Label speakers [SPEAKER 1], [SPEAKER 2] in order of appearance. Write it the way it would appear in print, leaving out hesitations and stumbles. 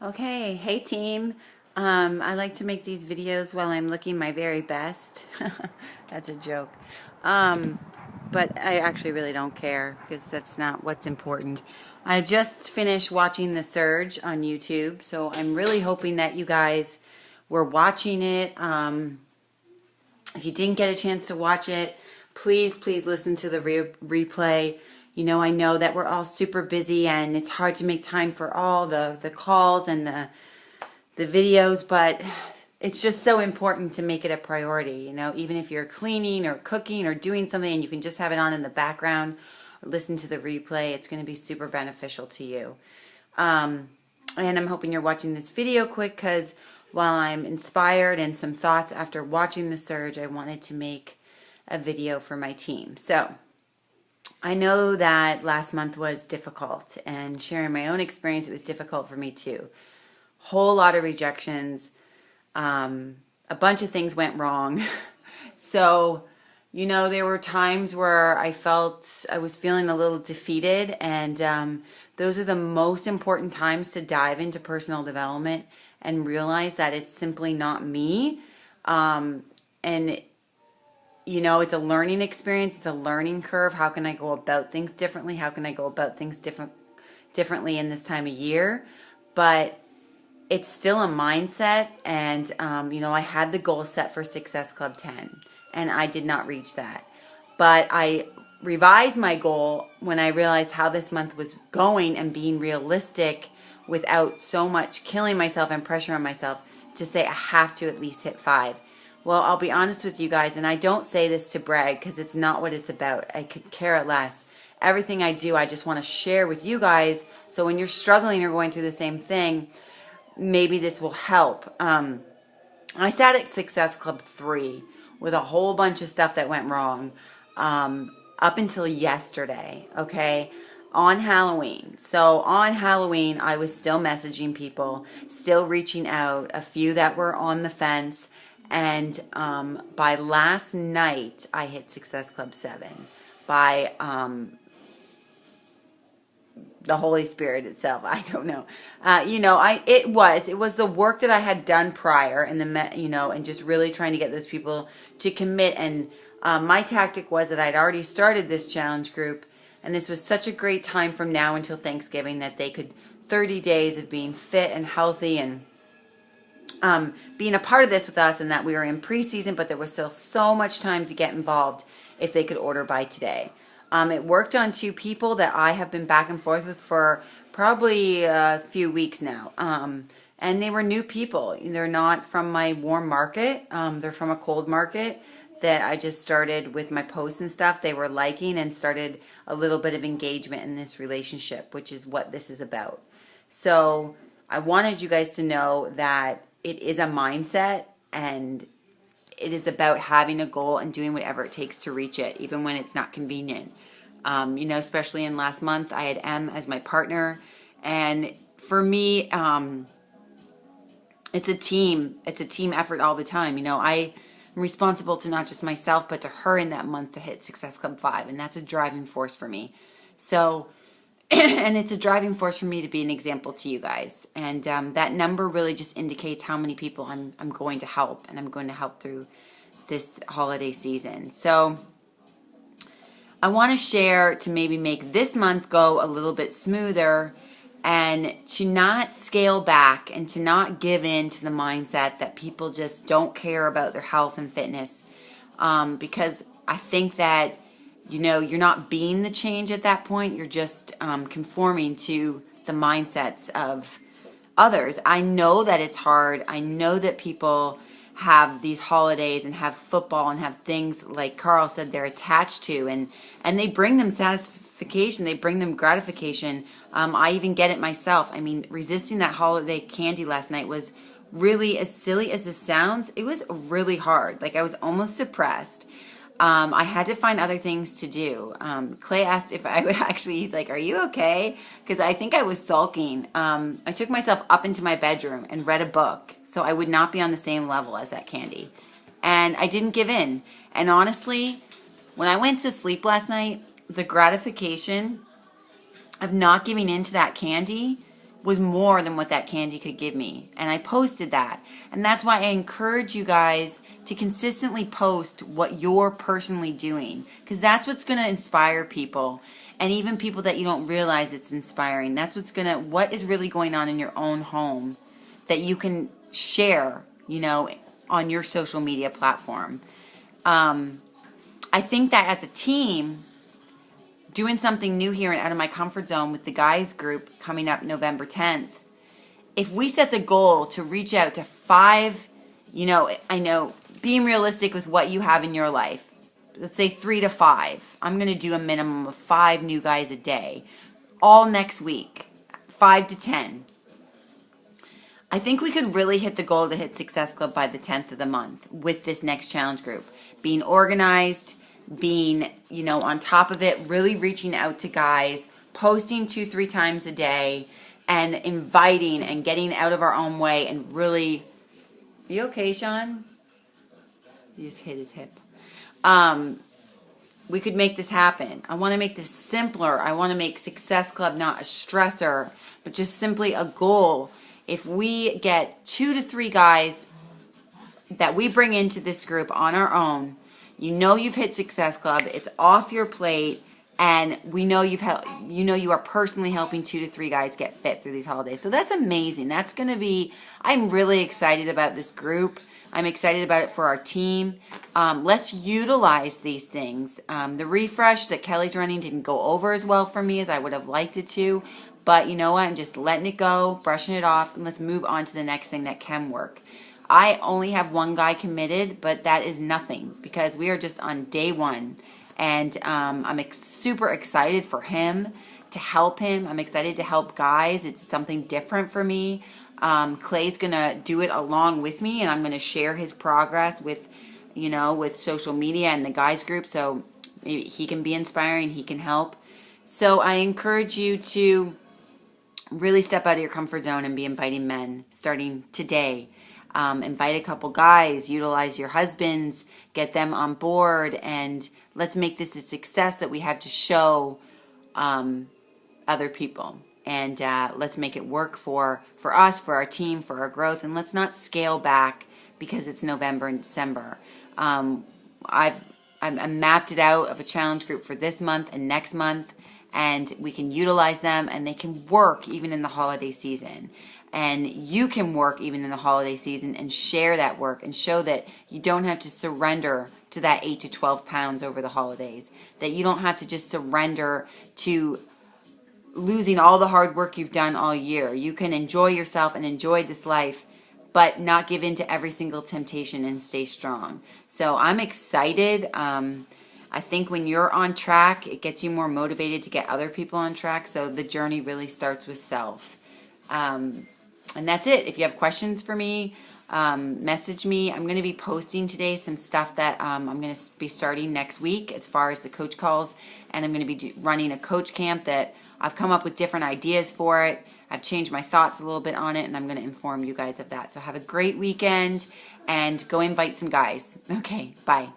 [SPEAKER 1] Okay, hey team. I like to make these videos while I'm looking my very best. That's a joke. But I actually really don't care because that's not what's important. I just finished watching The Surge on YouTube, so I'm really hoping that you guys were watching it. If you didn't get a chance to watch it, please listen to the replay. I know that we're all super busy and it's hard to make time for all the calls and the videos, but it's just so important to make it a priority. Even if you're cleaning or cooking or doing something and you can just have it on in the background or listen to the replay, it's going to be super beneficial to you. And I'm hoping you're watching this video quick because while I'm inspired and some thoughts after watching The Surge, I wanted to make a video for my team. So I know that last month was difficult, and sharing my own experience, it was difficult for me too. Whole lot of rejections. A bunch of things went wrong. So, there were times where I was feeling a little defeated, and those are the most important times to dive into personal development and realize that it's simply not me. And it's a learning experience. It's a learning curve. How can I go about things differently? How can I go about things differently in this time of year? But it's still a mindset. And, I had the goal set for Success Club 10, and I did not reach that. But I revised my goal when I realized how this month was going and being realistic without so much killing myself and pressure on myself to say I have to at least hit 5. Well, I'll be honest with you guys, and I don't say this to brag because it's not what it's about. I could care less. Everything I do, I just want to share with you guys, so when you're struggling or going through the same thing, maybe this will help. I sat at Success Club 3 with a whole bunch of stuff that went wrong up until yesterday, okay, on Halloween. So on Halloween, I was still messaging people, still reaching out, a few that were on the fence. And by last night, I hit Success Club 7 by the Holy Spirit itself. I don't know. It was the work that I had done prior, and and just really trying to get those people to commit. And my tactic was that I'd already started this challenge group, and this was such a great time from now until Thanksgiving that they could 30 days of being fit and healthy and being a part of this with us, and that we were in preseason, but there was still so much time to get involved if they could order by today. It worked on 2 people that I have been back and forth with for probably a few weeks now. And they were new people. They're not from my warm market. They're from a cold market that I just started with my posts and stuff. They were liking and started a little bit of engagement in this relationship, which is what this is about. So I wanted you guys to know that it is a mindset, and it is about having a goal and doing whatever it takes to reach it, even when it's not convenient. Especially in last month, I had M as my partner, and for me, it's a team effort all the time. I am responsible to not just myself, but to her in that month to hit Success Club 5, and that's a driving force for me. So, and it's a driving force for me to be an example to you guys. And that number really just indicates how many people I'm going to help, and I'm going to help through this holiday season. So I want to share to maybe make this month go a little bit smoother, and to not scale back and to not give in to the mindset that people just don't care about their health and fitness. Because I think that you're not being the change at that point. You're just conforming to the mindsets of others. I know that it's hard. I know that people have these holidays and have football and have things like Carl said they're attached to, and they bring them satisfaction. They bring them gratification. I even get it myself. I mean, resisting that holiday candy last night was really, as silly as this sounds, it was really hard. Like, I was almost depressed. I had to find other things to do. Clay asked if I would he's like, are you okay? Because I think I was sulking. I took myself up into my bedroom and read a book so I would not be on the same level as that candy. And I didn't give in. And honestly, when I went to sleep last night, the gratification of not giving in to that candy was more than what that candy could give me. And I posted that. And that's why I encourage you guys to consistently post what you're personally doing, because that's what's going to inspire people. And even people that you don't realize it's inspiring. That's what is really going on in your own home that you can share, on your social media platform. I think that as a team, doing something new here and out of my comfort zone with the guys group coming up November 10th, if we set the goal to reach out to 5, I know being realistic with what you have in your life, let's say 3 to 5. I'm going to do a minimum of 5 new guys a day, all next week, 5 to 10. I think we could really hit the goal to hit Success Club by the 10th of the month with this next challenge group. Being organized, being, on top of it, really reaching out to guys, posting 2-3 times a day, and inviting and getting out of our own way and really, you okay, Sean? He just hit his hip. We could make this happen. I want to make this simpler. I want to make Success Club not a stressor, but just simply a goal. If we get 2 to 3 guys that we bring into this group on our own, you've hit Success Club, it's off your plate, and we know you are personally helping 2 to 3 guys get fit through these holidays. So that's amazing. That's going to be, I'm really excited about this group. I'm excited about it for our team. Let's utilize these things. The refresh that Kelly's running didn't go over as well for me as I would have liked it to, but you know what? I'm just letting it go, brushing it off, and let's move on to the next thing that can work. I only have 1 guy committed, but that is nothing because we are just on day 1. And I'm super excited for him, to help him. I'm excited to help guys. It's something different for me. Clay's going to do it along with me, and I'm going to share his progress with social media and the guys group, so maybe he can be inspiring, he can help. So I encourage you to really step out of your comfort zone and be inviting men starting today. Invite a couple guys, utilize your husbands, get them on board, and let's make this a success that we have to show other people. And let's make it work for us, for our team, for our growth, and let's not scale back because it's November and December. I've mapped it out of a challenge group for this month and next month, and we can utilize them, and they can work even in the holiday season. And you can work even in the holiday season and share that work and show that you don't have to surrender to that 8 to 12 pounds over the holidays, that you don't have to just surrender to losing all the hard work you've done all year. You can enjoy yourself and enjoy this life, but not give in to every single temptation and stay strong. So I'm excited. I think when you're on track, it gets you more motivated to get other people on track. So the journey really starts with self. And that's it. If you have questions for me, message me. I'm going to be posting today some stuff that I'm going to be starting next week as far as the coach calls. And I'm going to be running a coach camp that I've come up with different ideas for it. I've changed my thoughts a little bit on it, and I'm going to inform you guys of that. So have a great weekend and go invite some guys. Okay, bye.